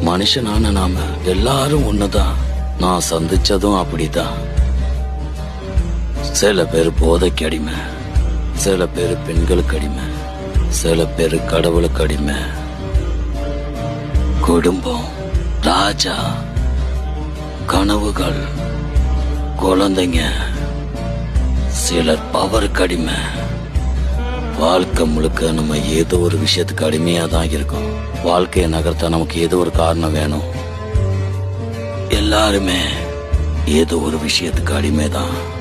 மனுஷனான நாம எல்லாரும் ஒண்ணுதான். நான் சந்திச்சதும் அப்படிதான். சில பேர் போதைக்கு அடிமை, சில பேர் பெண்களுக்கு அடிமை, சில பேர் கடவுளுக்கு அடிமை. குடும்பம், ராஜா, கனவுகள், குழந்தைங்க, சிலர் பவருக்கு அடிமை. வாழ்க்கை முழுக்க நம்ம ஏதோ ஒரு விஷயத்துக்கு அடிமையா தான் இருக்கோம். வாழ்க்கையை நகர்த்த நமக்கு ஏதோ ஒரு காரணம் வேணும். எல்லாருமே ஏதோ ஒரு விஷயத்துக்கு அடிமைதான்.